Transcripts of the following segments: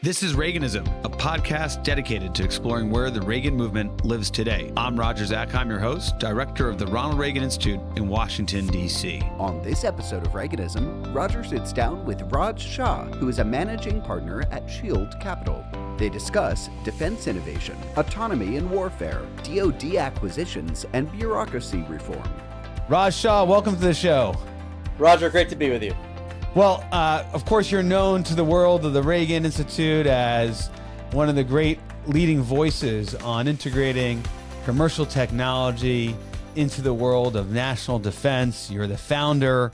This is Reaganism, a podcast dedicated to exploring where the Reagan movement lives today. I'm Roger Zakheim, your host, director of the Ronald Reagan Institute in Washington, D.C. On this episode of Reaganism, Roger sits down with Raj Shah, who is a managing partner at Shield Capital. They discuss defense innovation, autonomy in warfare, DoD acquisitions, and bureaucracy reform. Raj Shah, welcome to the show. Roger, great to be with you. Well, of course, you're known to the world of the Reagan Institute as one of the great leading voices on integrating commercial technology into the world of national defense. You're the founder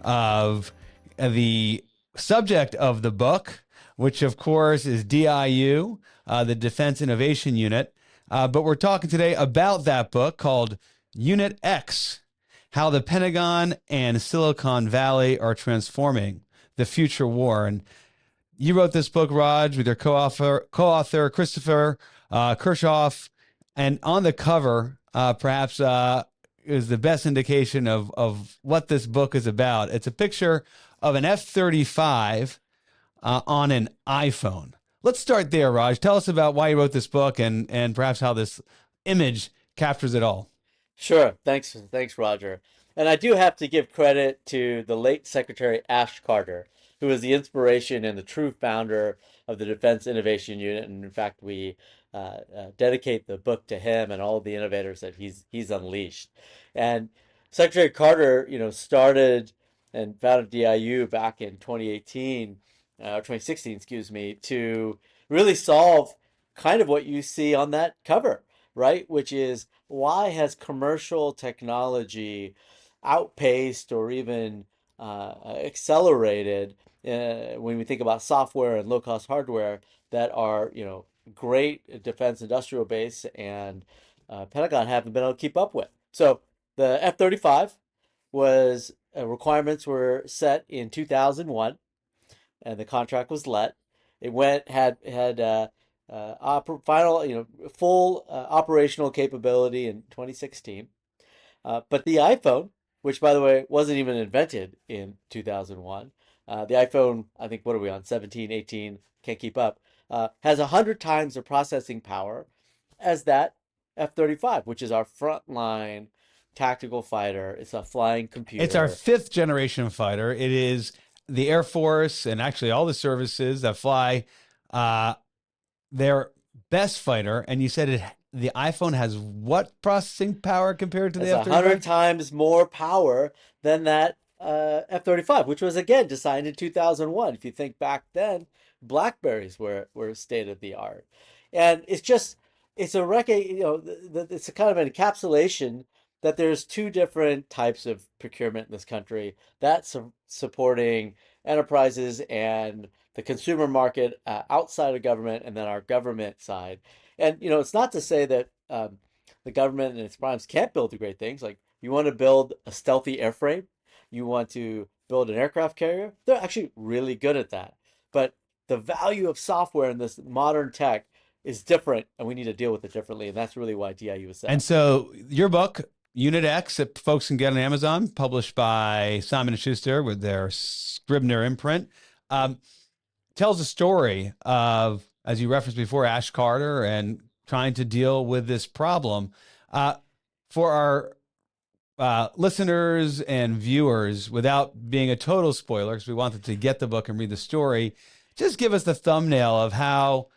of the subject of the book, which, of course, is DIU, the Defense Innovation Unit. But we're talking today about that book called Unit X, How the Pentagon and Silicon Valley Are Transforming the Future War. And you wrote this book, Raj, with your co-author Christopher Kirchhoff. And on the cover, perhaps is the best indication of what this book is about. It's a picture of an F-35 on an iPhone. Let's start there, Raj. Tell us about why you wrote this book and perhaps how this image captures it all. Sure. Thanks, Roger. And I do have to give credit to the late Secretary Ash Carter, who was the inspiration and the true founder of the Defense Innovation Unit. And in fact, we dedicate the book to him and all of the innovators that he's unleashed. And Secretary Carter, started and founded DIU back in 2016, to really solve kind of what you see on that cover, right? Which is, why has commercial technology outpaced or even accelerated when we think about software and low-cost hardware that are, great defense industrial base and Pentagon haven't been able to keep up with. So the F-35 was requirements were set in 2001, and the contract was let. It had full operational capability in 2016. But the iPhone, which by the way wasn't even invented in 2001, the iPhone, I think, what are we on, 17, 18, can't keep up, has 100 times the processing power as that F-35, which is our frontline tactical fighter. It's a flying computer. It's our fifth generation fighter. It is the Air Force and actually all the services that fly their best fighter. And you said the iPhone has what processing power compared to the F-35? 100 times more power than that F-35, which was, again, designed in 2001. If you think back then, Blackberries were state of the art. And it's a it's a kind of an encapsulation that there's two different types of procurement in this country. That's supporting enterprises and the consumer market outside of government, and then our government side. And, it's not to say that the government and its primes can't build the great things. Like, you want to build a stealthy airframe, you want to build an aircraft carrier, they're actually really good at that. But the value of software in this modern tech is different, and we need to deal with it differently. And that's really why DIU was set. And so your book, Unit X, that folks can get on Amazon, published by Simon & Schuster with their Scribner imprint, tells a story of, as you referenced before, Ash Carter and trying to deal with this problem. For our listeners and viewers, without being a total spoiler, because we wanted to get the book and read the story, just give us the thumbnail of how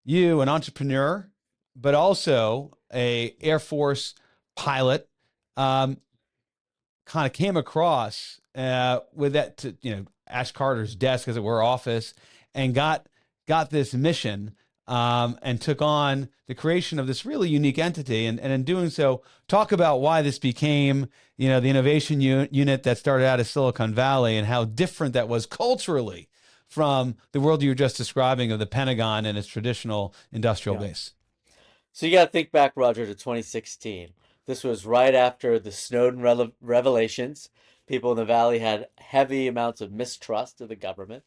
you, an entrepreneur, but also a Air Force pilot, kind of came across with that, Ash Carter's desk, as it were, office, and got this mission and took on the creation of this really unique entity. And in doing so, talk about why this became, the innovation unit that started out as Silicon Valley, and how different that was culturally from the world you were just describing of the Pentagon and its traditional industrial base. So you got to think back, Roger, to 2016. This was right after the Snowden revelations. People in the Valley had heavy amounts of mistrust of the government.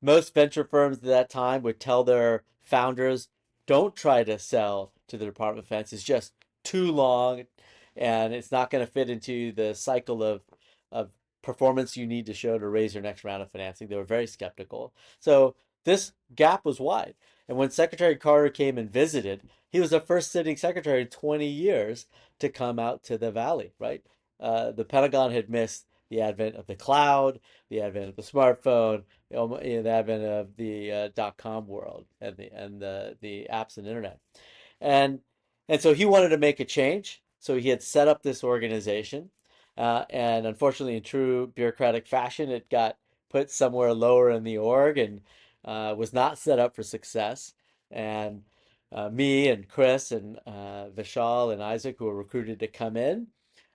Most venture firms at that time would tell their founders, don't try to sell to the Department of Defense. It's just too long, and it's not going to fit into the cycle of performance you need to show to raise your next round of financing. They were very skeptical. So this gap was wide. And when Secretary Carter came and visited, he was the first sitting secretary in 20 years to come out to the Valley, right? The Pentagon had missed the advent of the cloud, the advent of the smartphone, the advent of the .com world and the apps and internet. And and so he wanted to make a change. So he had set up this organization. And unfortunately, in true bureaucratic fashion, it got put somewhere lower in the org and was not set up for success. And me and Chris and Vishal and Isaac, who were recruited to come in,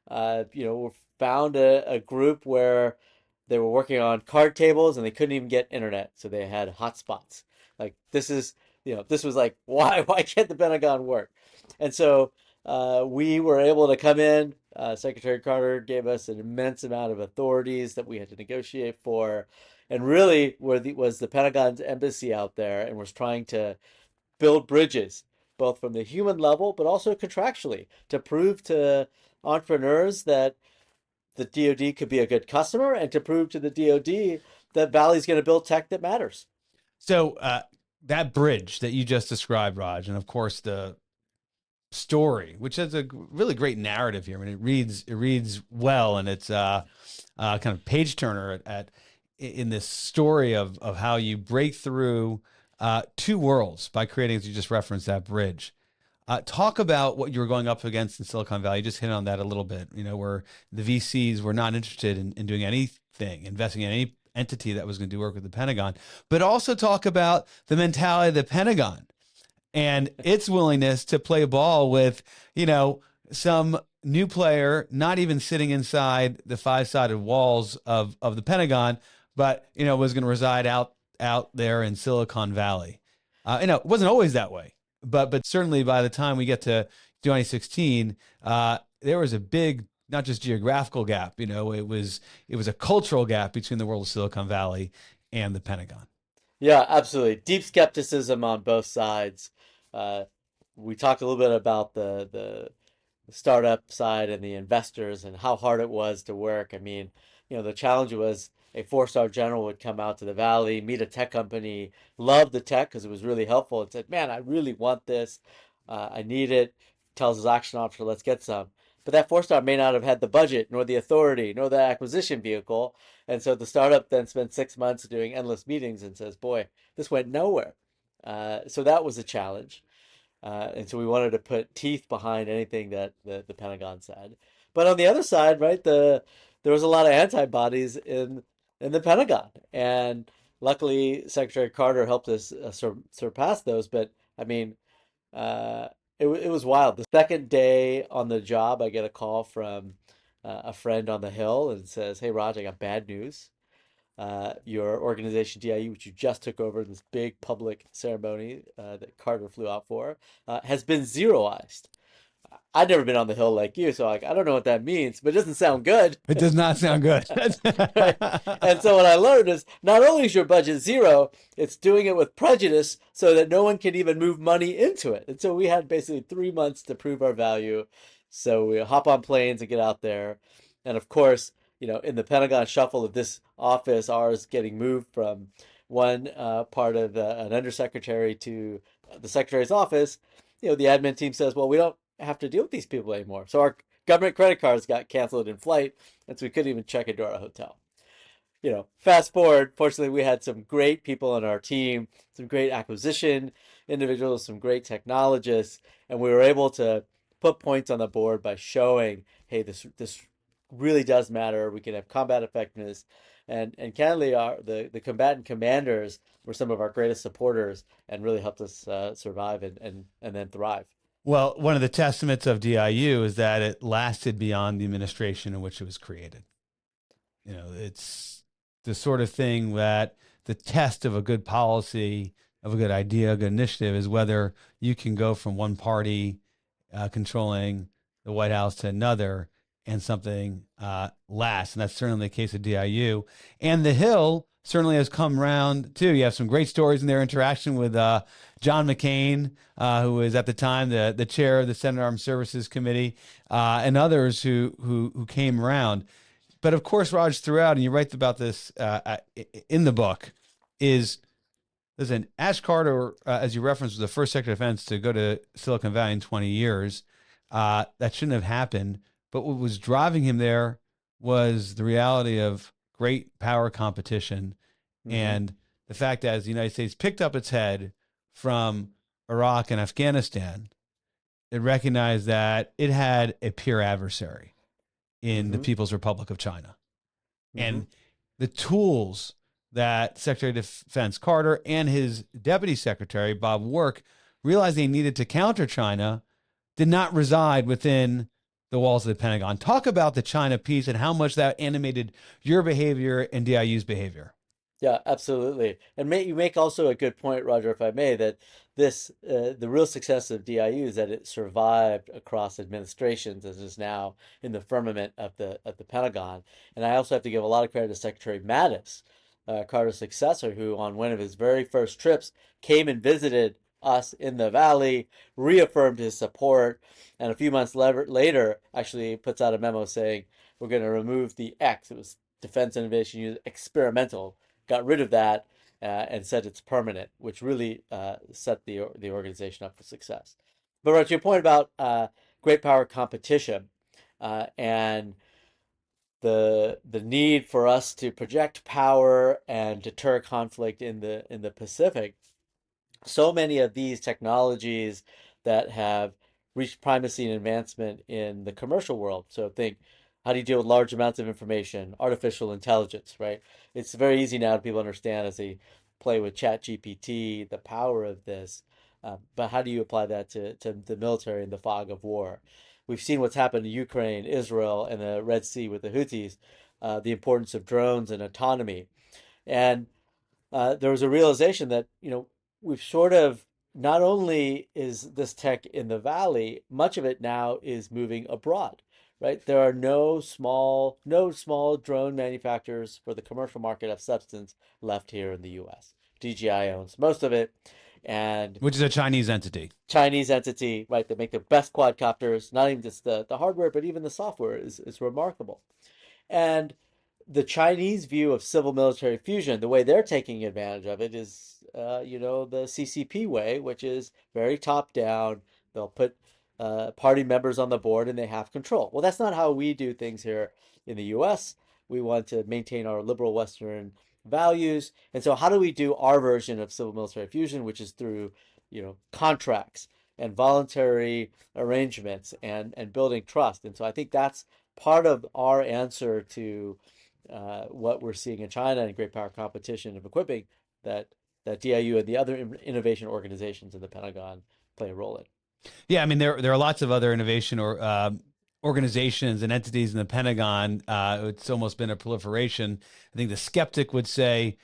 found a group where they were working on card tables and they couldn't even get internet, so they had hotspots. Like this was like why can't the Pentagon work? And so we were able to come in. Secretary Carter gave us an immense amount of authorities that we had to negotiate for, and really was the Pentagon's embassy out there and was trying to build bridges, both from the human level, but also contractually, to prove to entrepreneurs that the DoD could be a good customer and to prove to the DoD that Valley's going to build tech that matters. So that bridge that you just described, Raj, and of course the story, which has a really great narrative here. I mean, it reads well, and it's kind of page turner in this story of how you break through two worlds by creating, as you just referenced, that bridge. Talk about what you were going up against in Silicon Valley. You just hit on that a little bit, where the VCs were not interested in doing anything, investing in any entity that was going to do work with the Pentagon, but also talk about the mentality of the Pentagon and its willingness to play ball with, some new player, not even sitting inside the five-sided walls of the Pentagon, but, was going to reside out there in Silicon Valley. It wasn't always that way. But certainly by the time we get to 2016, there was a big, not just geographical gap, it was a cultural gap between the world of Silicon Valley and the Pentagon. Yeah, absolutely. Deep skepticism on both sides. We talked a little bit about the startup side and the investors and how hard it was to work. I mean, the challenge was a four-star general would come out to the Valley, meet a tech company, love the tech because it was really helpful, and said, man, I really want this. I need it. Tells his action officer, let's get some. But that four-star may not have had the budget, nor the authority, nor the acquisition vehicle. And so the startup then spends 6 months doing endless meetings and says, boy, this went nowhere. So that was a challenge. And so we wanted to put teeth behind anything that the Pentagon said. But on the other side, right, there was a lot of antibodies in the Pentagon, and luckily Secretary Carter helped us surpass those. But I mean, it was wild. The second day on the job, I get a call from a friend on the Hill and says, "Hey, Raj, I got bad news. Your organization DIU, which you just took over in this big public ceremony that Carter flew out for, has been zeroized." I've never been on the Hill like you, so I don't know what that means, but it doesn't sound good. It does not sound good. Right? And so what I learned is not only is your budget zero, it's doing it with prejudice so that no one can even move money into it. And so we had basically 3 months to prove our value. So we hop on planes and get out there. And of course, in the Pentagon shuffle of this office, ours getting moved from one part of an undersecretary to the secretary's office, the admin team says, well, we don't have to deal with these people anymore. So our government credit cards got canceled in flight, and so we couldn't even check into our hotel. Fast forward, fortunately, we had some great people on our team, some great acquisition individuals, some great technologists, and we were able to put points on the board by showing, hey, this really does matter. We can have combat effectiveness. And candidly, the combatant commanders were some of our greatest supporters and really helped us survive and then thrive. Well, one of the testaments of DIU is that it lasted beyond the administration in which it was created. It's the sort of thing that the test of a good policy, of a good idea, a good initiative is whether you can go from one party controlling the White House to another and something lasts. And that's certainly the case of DIU. And the Hill certainly has come around too. You have some great stories in their interaction with John McCain, who was at the time the chair of the Senate Armed Services Committee, and others who came around. But of course, Raj, throughout, and you write about this in the book, is Listen, Ash Carter, as you referenced, was the first Secretary of Defense to go to Silicon Valley in 20 years. That shouldn't have happened. But what was driving him there was the reality of great power competition Hmm. and the fact that as the United States picked up its head from Iraq and Afghanistan, it recognized that it had a peer adversary in the Hmm. People's Republic of China. Hmm. And the tools that Secretary of Defense Carter and his Deputy Secretary, Bob Work, realized they needed to counter China did not reside within the walls of the Pentagon. Talk about the China piece and how much that animated your behavior and DIU's behavior. Yeah, absolutely. And you make also a good point, Roger, if I may, that the real success of DIU is that it survived across administrations and is now in the firmament of the Pentagon. And I also have to give a lot of credit to Secretary Mattis, Carter's successor, who on one of his very first trips came and visited us in the Valley, reaffirmed his support, and a few months later actually puts out a memo saying we're going to remove the X. It was Defense Innovation Unit Experimental, got rid of that and said it's permanent, which really set the organization up for success. But to your point about great power competition and the need for us to project power and deter conflict in the Pacific, so many of these technologies that have reached primacy and advancement in the commercial world. So think, how do you deal with large amounts of information, artificial intelligence, right? It's very easy now to people understand as they play with Chat GPT, the power of this. But how do you apply that to the military in the fog of war? We've seen what's happened in Ukraine, Israel, and the Red Sea with the Houthis, the importance of drones and autonomy. And there was a realization that, we've sort of not only is this tech in the valley, much of it now is moving abroad, right? There are no small drone manufacturers for the commercial market of substance left here in the U.S. DJI owns most of it, and Which is a Chinese entity. Chinese entity, right? They make the best quadcopters. Not even just the hardware, but even the software is remarkable. And the Chinese view of civil military fusion, the way they're taking advantage of it is, the CCP way, which is very top down. They'll put party members on the board and they have control. Well, that's not how we do things here in the US. We want to maintain our liberal Western values. And so, how do we do our version of civil military fusion, which is through, contracts and voluntary arrangements and building trust? And so, I think that's part of our answer to what we're seeing in China and great power competition of equipping that DIU and the other innovation organizations in the Pentagon play a role in. Yeah, I mean there are lots of other innovation or organizations and entities in the Pentagon. It's almost been a proliferation. I think the skeptic would say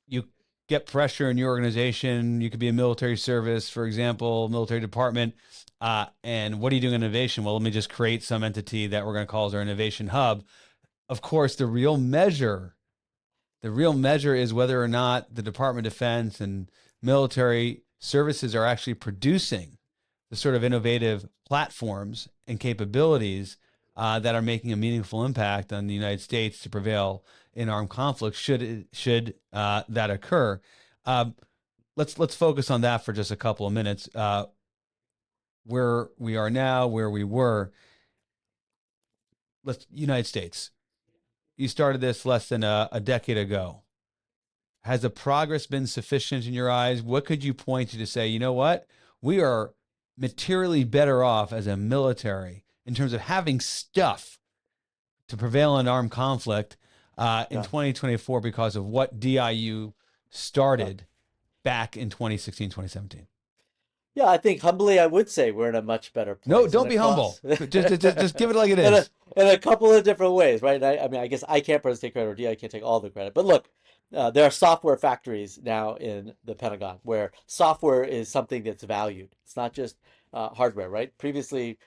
you get pressure in your organization. You could be a military service, for example, military department. And what are you doing in innovation? Well, let me just create some entity that we're going to call as our innovation hub. Of course, the real measure is whether or not the Department of Defense and military services are actually producing the sort of innovative platforms and capabilities that are making a meaningful impact on the United States to prevail in armed conflict. Should that occur? Let's focus on that for just a couple of minutes. Where we are now, where we were. United States. You started this less than a decade ago. Has the progress been sufficient in your eyes? What could you point to say, you know what? We are materially better off as a military in terms of having stuff to prevail in armed conflict in Yeah. 2024 because of what DIU Yeah. started back in 2016, 2017. Yeah, I think humbly I would say we're in a much better No, place. And don't be humble. across Just give it like it in is. a couple of different ways, right? And I mean, I guess I can't personally take credit, or D, I can't take all the credit. But look, there are software factories now in the Pentagon where software is something that's valued. It's not just hardware, right? Previously,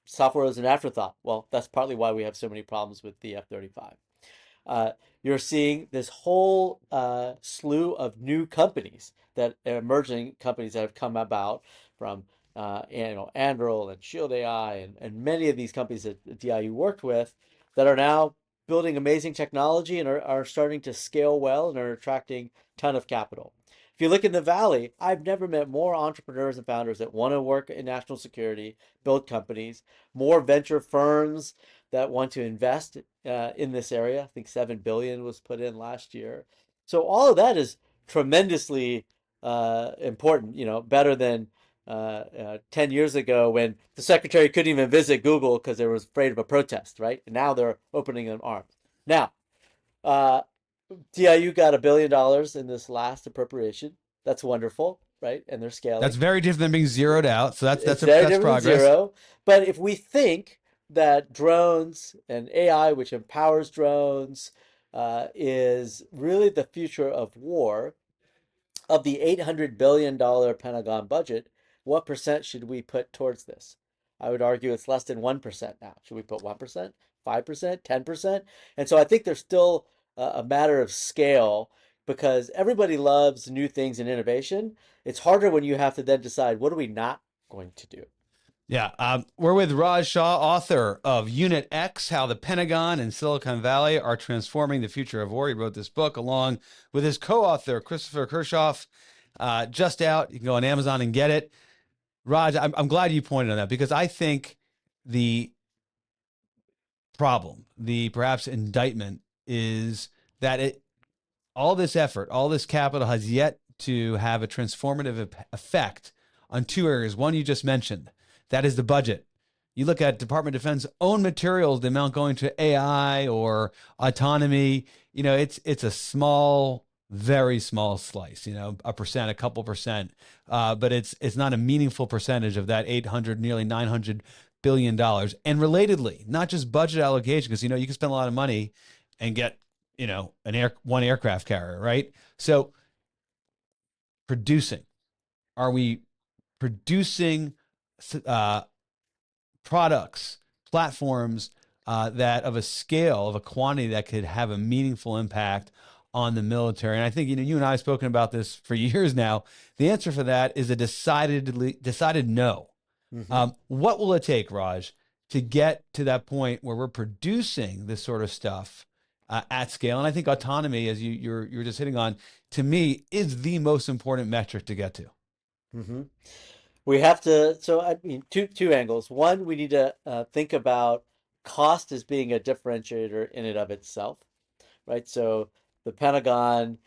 software was an afterthought. Well, that's partly why we have so many problems with the F-35. uh, you're seeing this whole slew of new companies that emerging companies that have come about from Anduril and Shield AI and many of these companies that DIU worked with that are now building amazing technology and are starting to scale well and are attracting a ton of capital. If you look in the Valley, I've never met more entrepreneurs and founders that want to work in national security, build companies, more venture firms that want to invest in this area. I think 7 billion was put in last year. So all of that is tremendously important, better than 10 years ago when the secretary couldn't even visit Google because they were afraid of a protest, right? And now they're opening their arms. Now, uh, DIU got $1 billion in this last appropriation. That's wonderful, right? And they're That's scaling. very different than being zeroed out. So It's very that's different than progress. zero. But if we think that drones and AI, which empowers drones, is really the future of war, of the $800 billion Pentagon budget, what percent should we put towards this? I would argue it's less than 1% now. Should we put 1%, 5%, 10%? And so I think there's still a matter of scale because everybody loves new things and innovation. It's harder when you have to then decide what are we not going to do? Yeah, we're with Raj Shah, author of Unit X, How the Pentagon and Silicon Valley Are Transforming the Future of War. He wrote this book along with his co-author, Christopher Kirchhoff, just out. You can go on Amazon and get it. Raj, I'm glad you pointed on that because I think the problem, the perhaps indictment, is that all this effort, all this capital has yet to have a transformative effect on two areas. One you just mentioned, that is the budget. You look at Department of Defense own materials, the amount going to AI or autonomy, it's a small, very small slice, a percent, a couple percent, but it's not a meaningful percentage of that 800, nearly $900 billion. And relatedly, not just budget allocation, because, you can spend a lot of money and get, one aircraft carrier, right? So are we producing products, platforms that of a scale, of a quantity that could have a meaningful impact on the military? And I think, you and I have spoken about this for years now. The answer for that is a decided no. Mm-hmm. What will it take, Raj, to get to that point where we're producing this sort of stuff at scale? And I think autonomy, as you're just hitting on, to me, is the most important metric to get to. Mm-hmm. We have to, so I mean, two angles. One, we need to think about cost as being a differentiator in and of itself, right? So the Pentagon,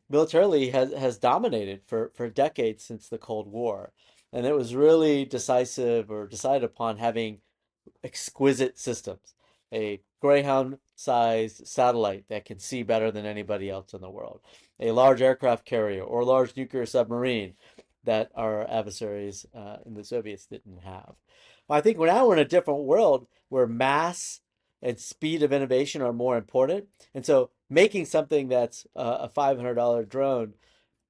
militarily has dominated for decades since the Cold War, and it was really decisive or decided upon having exquisite systems, a Greyhound-sized satellite that can see better than anybody else in the world, a large aircraft carrier or large nuclear submarine that our adversaries in the Soviets didn't have. But I think we're in a different world where mass and speed of innovation are more important. And so making something that's a $500 drone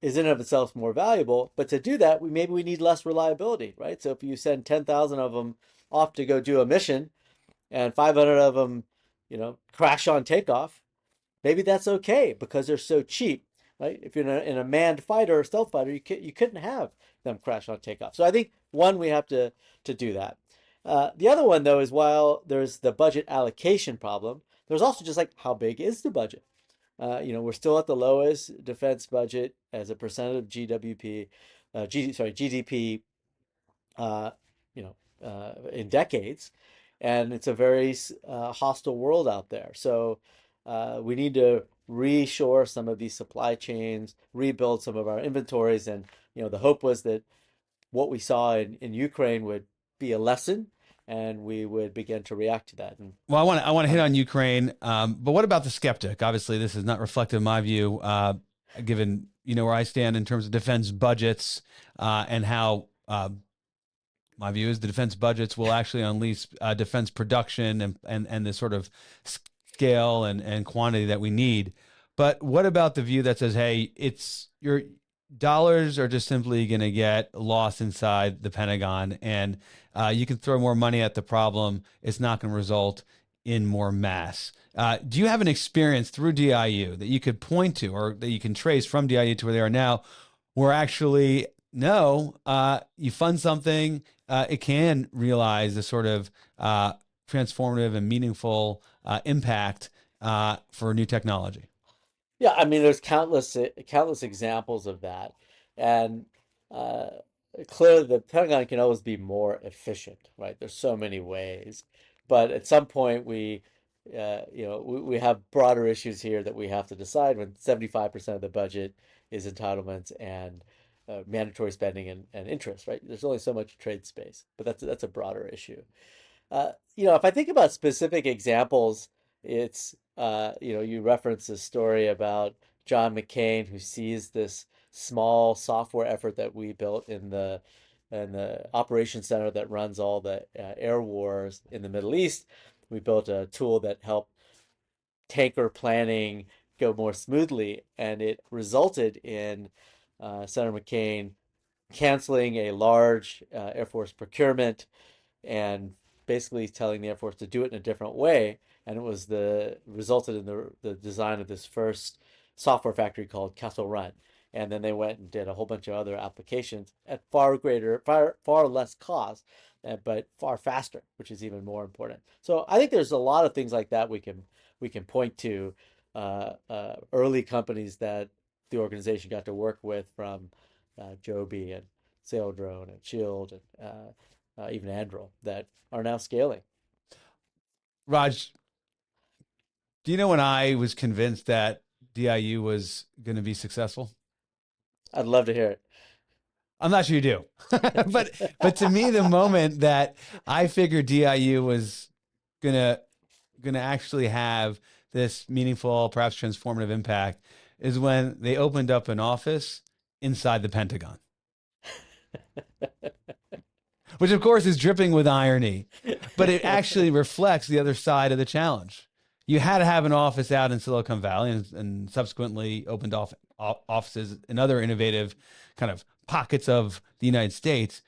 is in and of itself more valuable. But to do that, maybe we need less reliability, right? So if you send 10,000 of them off to go do a mission and 500 of them, crash on takeoff, maybe that's okay because they're so cheap, right? If you're in a manned fighter or stealth fighter, you couldn't have them crash on takeoff. So I think one, we have to do that. The other one though is while there's the budget allocation problem, there's also just like how big is the budget? We're still at the lowest defense budget as a percent of GDP, uh, in decades, and it's a very hostile world out there. So we need to reshore some of these supply chains, rebuild some of our inventories, and the hope was that what we saw in Ukraine would be a lesson, and we would begin to react to that. And Well, I want to hit on Ukraine, but what about the skeptic? Obviously, this is not reflective of my view, given where I stand in terms of defense budgets and how my view is the defense budgets will actually unleash defense production and the sort of scale and quantity that we need. But what about the view that says, hey, your dollars are just simply going to get lost inside the Pentagon, and you can throw more money at the problem. It's not going to result in more mass. Do you have an experience through DIU that you could point to or that you can trace from DIU to where they are now, where actually, no, you fund something, it can realize the sort of transformative and meaningful impact for new technology? Yeah, I mean, there's countless examples of that, and uh, clearly the Pentagon can always be more efficient, right? There's so many ways, but at some point we have broader issues here that we have to decide when 75% of the budget is entitlements and mandatory spending and interest, right? There's only so much trade space, but that's a broader issue. If I think about specific examples, it's, you reference this story about John McCain who sees this small software effort that we built in the operations center that runs all the air wars in the Middle East. We built a tool that helped tanker planning go more smoothly, and it resulted in Senator McCain canceling a large Air Force procurement and basically telling the Air Force to do it in a different way. And it was resulted in the design of this first software factory called Castle Run. And then they went and did a whole bunch of other applications at far less cost, but far faster, which is even more important. So I think there's a lot of things like that we can point to early companies that the organization got to work with, from Joby and Saildrone and Shield and even Andril, that are now scaling. Raj, do you know when I was convinced that DIU was going to be successful? I'd love to hear I'm not sure you do, but to me, the moment that I figured DIU was gonna gonna actually have this meaningful, perhaps transformative impact, is when they opened up an office inside the Pentagon, which of course is dripping with irony, but it it. actually reflects the other side of the challenge. You had to have an office out in Silicon Valley, and subsequently opened offices in other innovative kind of pockets of the United States.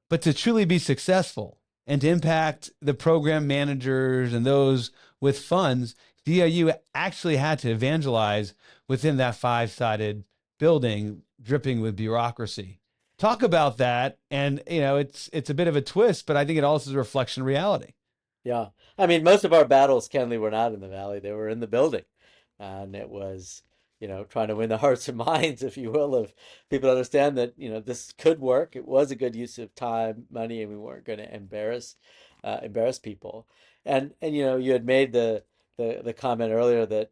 But to truly be successful and to impact the program managers and those with funds, DIU actually had to evangelize within that five-sided building dripping with bureaucracy. Talk about that. And it's a bit of a twist, but I think it also is a reflection of reality. Yeah. I mean, most of our battles, Kenley, were not in the valley. They were in the building. And it was, trying to win the hearts and minds, if you will, of people to understand that, this could work. It was a good use of time, money, and we weren't going to embarrass people. And you had made the comment earlier that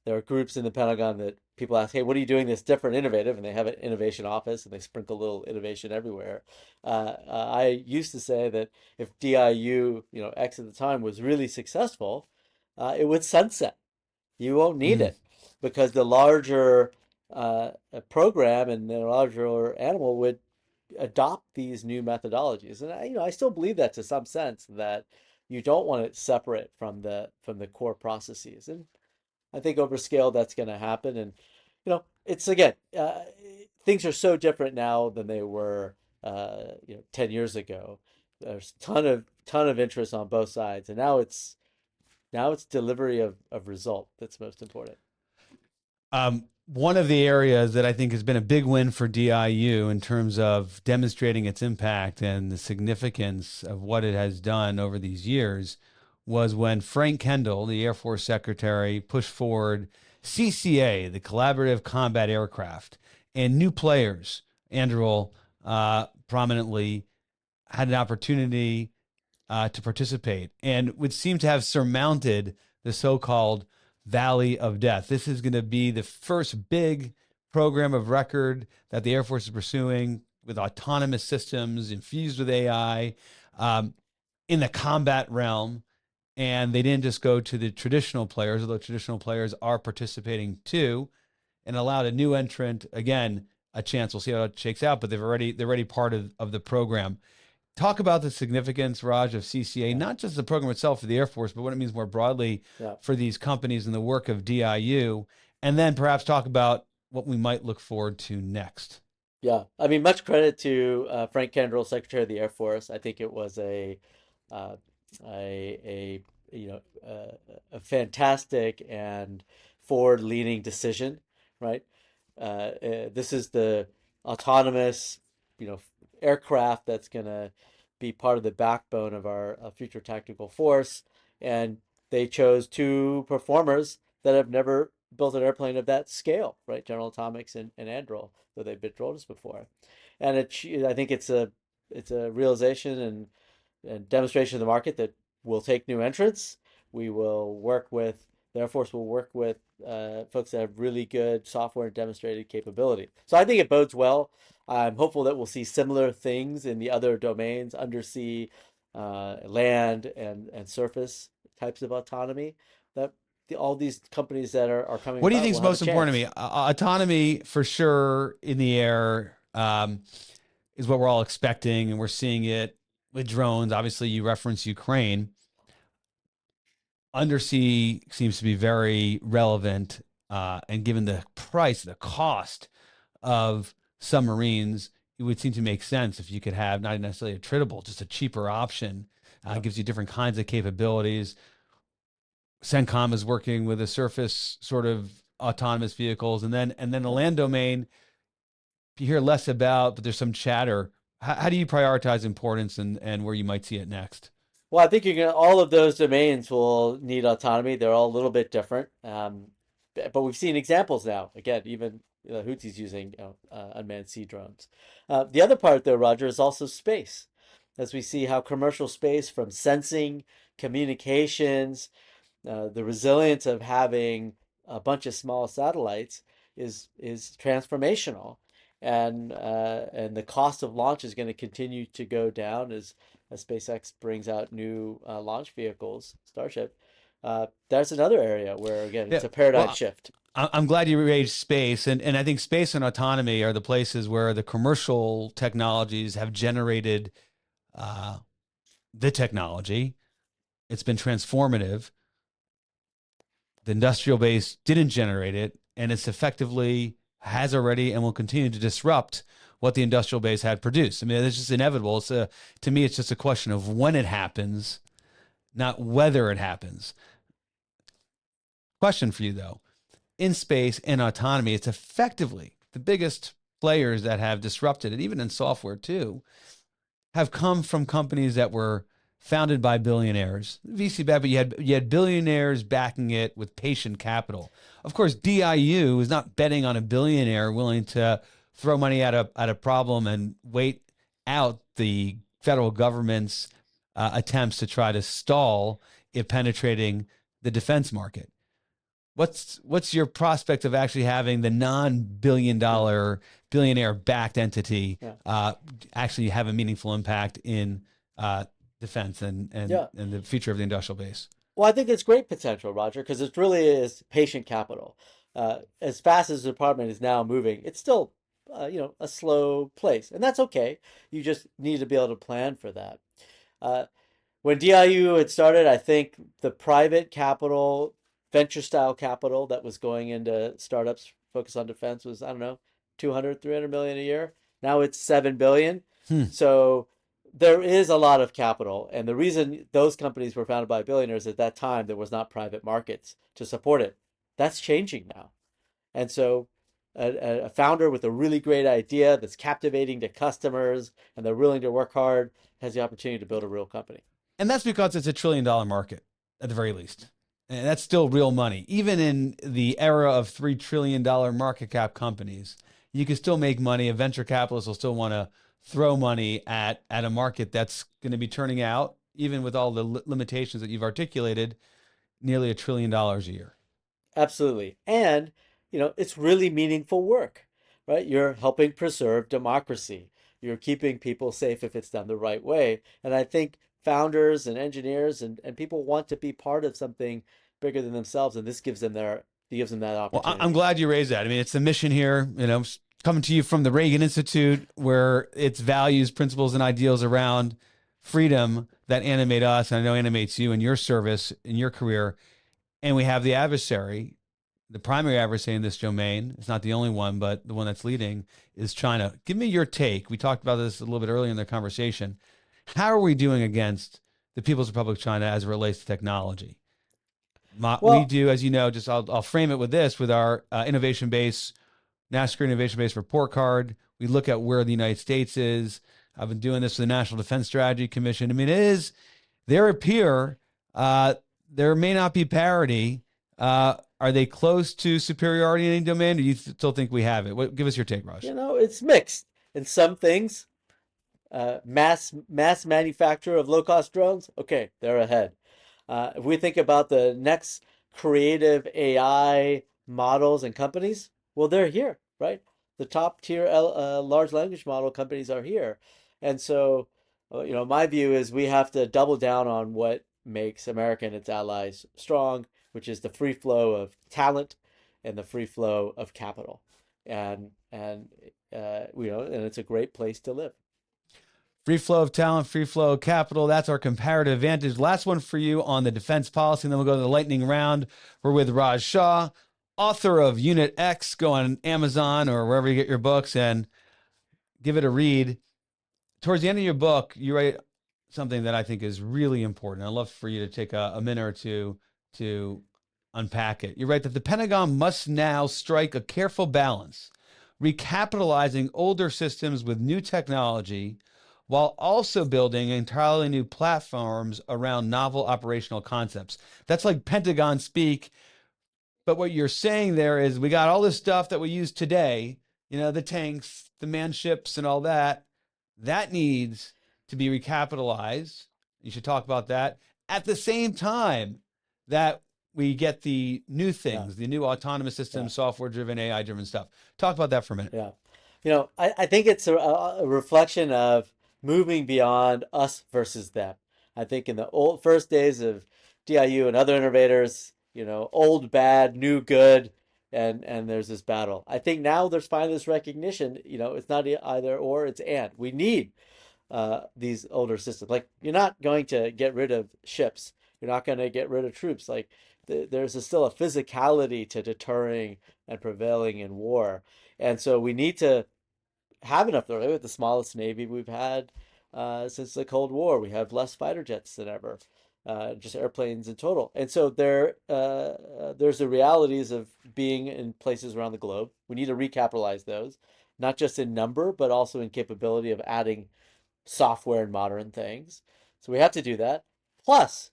there are groups in the Pentagon that people ask, hey, what are you doing that's different, innovative? And they have an innovation office and they sprinkle little innovation everywhere. I used to say that if DIU, X at the time, was really successful, it would sunset. You won't need Mm. it because the larger program and the larger animal would adopt these new methodologies. And I still believe that to some sense, that you don't want it separate from the core processes. And I think over scale that's going to happen. And it's again, things are so different now than they were 10 years ago. There's ton of interest on both sides, and now it's delivery of result that's most important. One of the areas that I think has been a big win for DIU in terms of demonstrating its impact and the significance of what it has done over these years was when Frank Kendall, the Air Force Secretary, pushed forward CCA, the Collaborative Combat Aircraft, and new players. Andrew prominently had an opportunity to participate and would seem to have surmounted the so-called Valley of Death. This is going to be the first big program of record that the Air Force is pursuing, with autonomous systems infused with AI, in the combat realm. And they didn't just go to the traditional players, although traditional players are participating too, and allowed a new entrant, again, a chance. We'll see how it shakes out, but they're already part of the program. Talk about the significance, Raj, of CCA, Yeah, not just the program itself for the Air Force, but what it means more broadly yeah, for these companies and the work of DIU, and then perhaps talk about what we might look forward to next. yeah. I mean, much credit to Frank Kendall, Secretary of the Air Force. I think it was uh, a a fantastic and forward-leaning decision, right? This is the autonomous, you know, aircraft that's going to be part of the backbone of our future tactical force. And they chose two performers that have never built an airplane of that scale, right? General Atomics and Anduril, though they've built drones before, and I think it's a realization and demonstration of the market that we'll take new entrants. We will work with the Air Force will work with folks that have really good software and demonstrated capability. So I think it bodes well. I'm hopeful that we'll see similar things in the other domains, undersea, land, and surface types of autonomy. That all these companies that are coming What do you about think will is have a most important to chance. me? Autonomy for sure in the air is what we're all expecting, and we're seeing it with drones. Obviously, you reference Ukraine. Undersea seems to be very relevant, and given the price, the cost of submarines, it would seem to make sense if you could have not necessarily a tradable, just a cheaper option. Yep. Gives you different kinds of capabilities. CENTCOM is working with a surface sort of autonomous vehicles, and then the land domain you hear less about, but there's some chatter. How do you prioritize importance and where you might see it next? Well, I think all of those domains will need autonomy. They're all a little bit different. But we've seen examples now. Again, even Houthis using unmanned sea drones. The other part, though, Roger, is also space. As we see how commercial space from sensing, communications, the resilience of having a bunch of small satellites is transformational, and the cost of launch is going to continue to go down as SpaceX brings out new launch vehicles, Starship. That's another area where again Yeah, it's a paradigm well, shift. I'm glad you raised space, and I think space and autonomy are the places where the commercial technologies have generated uh, the technology. It's been transformative. The industrial base didn't generate it, and it's effectively has already and will continue to disrupt what the industrial base had produced. I mean, it's just inevitable. To me, it's just a question of when it happens, not whether it happens. Question for you, though. In space and autonomy, it's effectively the biggest players that have disrupted it, even in software too, have come from companies that were founded by billionaires. VC back, but you had billionaires backing it with patient capital. Of course, DIU is not betting on a billionaire willing to throw money at a problem and wait out the federal government's attempts to try to stall it penetrating the defense market. What's your prospect of actually having the non-billion dollar billionaire backed entity Yeah. actually have a meaningful impact in defense Yeah. and the future of the industrial base? Well, I think it's great potential, Roger, because it really is patient capital. As fast as the department is now moving, it's still, a slow place, and that's okay. You just need to be able to plan for that. Uh, when DIU had started, I think the private capital, venture style capital that was going into startups focused on defense was, I don't know, 200, 300 million a year. Now it's 7 billion. Hmm. So there is a lot of capital. And the reason those companies were founded by billionaires at that time, there was not private markets to support it. That's changing now. And so a founder with a really great idea that's captivating to customers and they're willing to work hard has the opportunity to build a real company. And that's because it's $1 trillion market at the very least. And that's still real money. Even in the era of $3 trillion market cap companies, you can still make money. A venture capitalist will still want to throw money at a market that's going to be turning out, even with all the limitations that you've articulated, nearly $1 trillion a year. Absolutely. And, it's really meaningful work, right? You're helping preserve democracy. You're keeping people safe if it's done the right way. And I think founders and engineers and people want to be part of something bigger than themselves, and this gives them that Well, I'm opportunity. glad you raised that. I mean, it's the mission here, coming to you from the Reagan Institute, where its values, principles, and ideals around freedom that animate us, and I know animates you in your service, in your career. And we have the adversary, the primary adversary in this domain. It's not the only one, but the one that's leading is China. Give me your take. We talked about this a little bit earlier in the conversation. How are we doing against the People's Republic of China as it relates to technology? We Well, do, as you know, I'll frame it with this, with our innovation base, National Security Innovation Base report card. We look at where the United States is. I've been doing this with the National Defense Strategy Commission. I mean, there appear, there may not be parity, Are they close to superiority in any domain, or do you still think we have it? Give us your take, Raj. It's mixed. In some things, mass manufacture of low cost drones, okay, they're ahead. If we think about the next creative AI models and companies, well, they're here, right? The top tier large language model companies are here, and so my view is we have to double down on what makes America and its allies strong, which is the free flow of talent and the free flow of capital, and it's a great place to live. Free flow of talent, free flow of capital. That's our comparative advantage. Last one for you on the defense policy, and then we'll go to the lightning round. We're with Raj Shah, author of Unit X. Go on Amazon or wherever you get your books and give it a read. Towards the end of your book, you write something that I think is really important. I'd love for you to take a minute or two to unpack it. You write that the Pentagon must now strike a careful balance, recapitalizing older systems with new technology, while also building entirely new platforms around novel operational concepts. That's like Pentagon speak. But what you're saying there is we got all this stuff that we use today, the tanks, the manned ships and all that. That needs to be recapitalized. You should talk about that at the same time that we get the new things, the new autonomous systems, software-driven, AI-driven stuff. Talk about that for a minute. Yeah. I think it's a reflection of moving beyond us versus them. I think in the old first days of DIU and other innovators, old bad, new good, and there's this battle. I think now there's finally this recognition, it's not either or, it's and. We need these older systems. Like, you're not going to get rid of ships. You're not going to get rid of troops. Like, there's still a physicality to deterring and prevailing in war. And so we need to have enough. We have the smallest Navy we've had since the Cold War. We have less fighter jets than ever, just airplanes in total. And so there's the realities of being in places around the globe. We need to recapitalize those, not just in number, but also in capability of adding software and modern things. So we have to do that. Plus,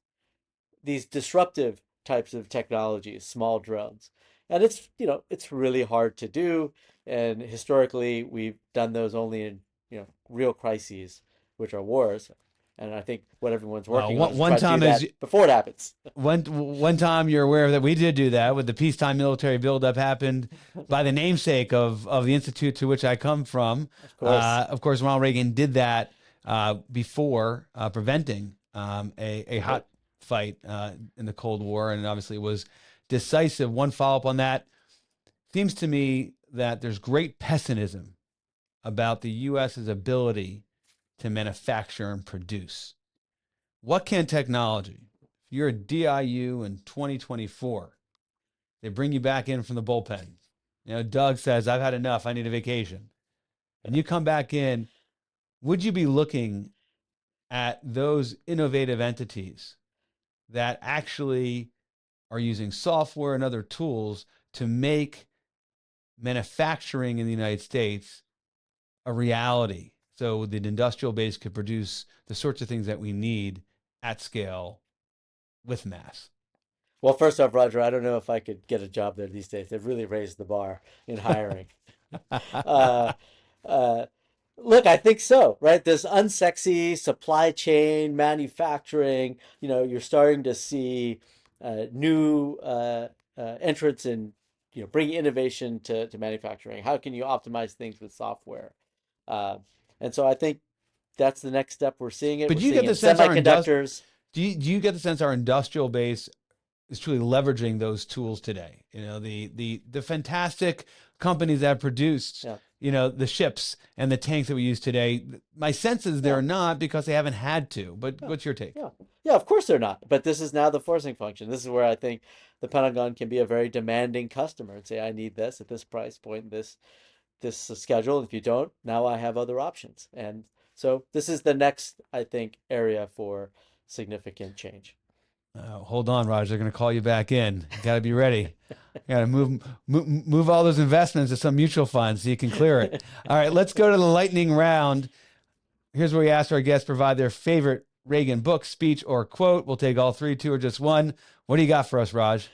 these disruptive types of technologies, small drones. And it's really hard to do. And historically, we've done those only in, real crises, which are wars. And I think what everyone's working on is try to do that before it happens. One time you're aware that we did do that with the peacetime military buildup happened by the namesake of the institute to which I come from. Of course, Ronald Reagan did that before preventing a hot fight in the Cold War, and obviously it was decisive. One follow-up on that. Seems to me that there's great pessimism about the U.S.'s ability to manufacture and produce. What can technology, if you're a DIU in 2024, they bring you back in from the bullpen. Doug says, I've had enough, I need a vacation. And you come back in, would you be looking at those innovative entities that actually are using software and other tools to make manufacturing in the United States a reality, so the industrial base could produce the sorts of things that we need at scale with mass? Well, first off, Roger, I don't know if I could get a job there these days. They've really raised the bar in hiring. Look, I think so, right? This unsexy supply chain manufacturing, you're starting to see new entrants in, bringing innovation to manufacturing. How can you optimize things with software? And so I think that's the next step. We're seeing it. But do you get the sense semiconductors. Do you get the sense our industrial base is truly leveraging those tools today? The fantastic companies that have produced, the ships and the tanks that we use today. My sense is they're not, because they haven't had to. But what's your take? Yeah, of course they're not. But this is now the forcing function. This is where I think the Pentagon can be a very demanding customer and say, I need this at this price point, this schedule. If you don't, now I have other options. And so this is the next, I think, area for significant change. Hold on, Raj. They're going to call you back in. You got to be ready. You got to move all those investments to some mutual funds so you can clear it. All right, let's go to the lightning round. Here's where we ask our guests to provide their favorite Reagan book, speech, or quote. We'll take all three, two, or just one. What do you got for us, Raj?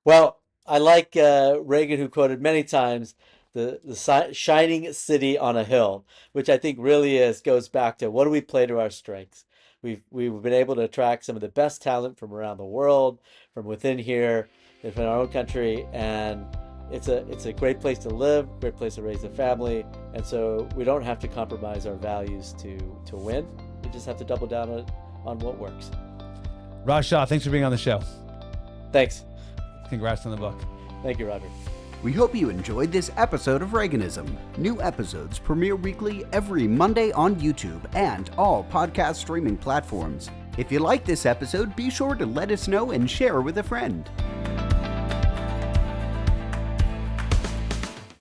Well, I like Reagan, who quoted many times the shining city on a hill, which I think really goes back to what do we play to our strengths. We've been able to attract some of the best talent from around the world, from within here, and from our own country, and it's a great place to live, great place to raise a family, and so we don't have to compromise our values to win. We just have to double down on what works. Raj Shah, thanks for being on the show. Thanks. Congrats on the book. Thank you, Roger. We hope you enjoyed this episode of Reaganism. New episodes premiere weekly every Monday on YouTube and all podcast streaming platforms. If you like this episode, be sure to let us know and share with a friend.